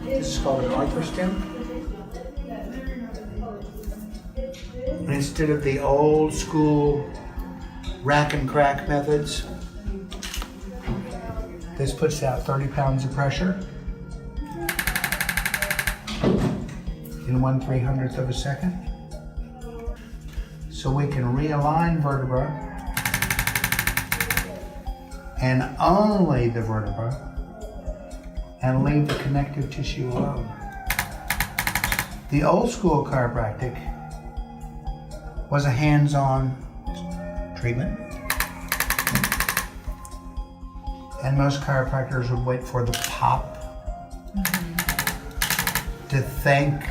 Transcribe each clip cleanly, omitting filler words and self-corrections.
This is called an arthrostem. And instead of the old school rack and crack methods, this puts out 30 pounds of pressure in 1/300th of a second. So we can realign vertebra and only the vertebra and leave the connective tissue alone. The old school chiropractic was a hands-on treatment. And most chiropractors would wait for the pop to think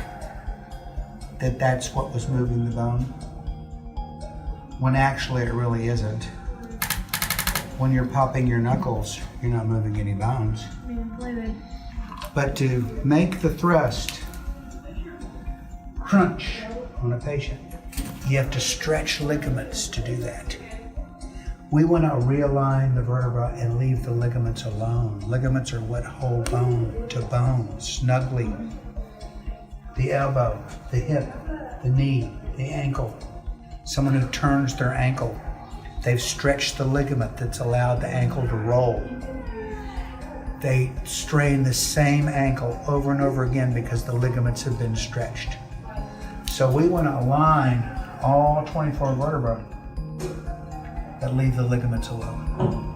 that that's what was moving the bone, when actually it really isn't. When you're popping your knuckles, you're not moving any bones. But to make the thrust crunch on a patient, you have to stretch ligaments to do that. We want to realign the vertebra and leave the ligaments alone. Ligaments are what hold bone to bone snugly. The elbow, the hip, the knee, the ankle. Someone who turns their ankle, they've stretched the ligament that's allowed the ankle to roll. They strain the same ankle over and over again because the ligaments have been stretched. So we want to align all 24 vertebrae that leave the ligaments alone.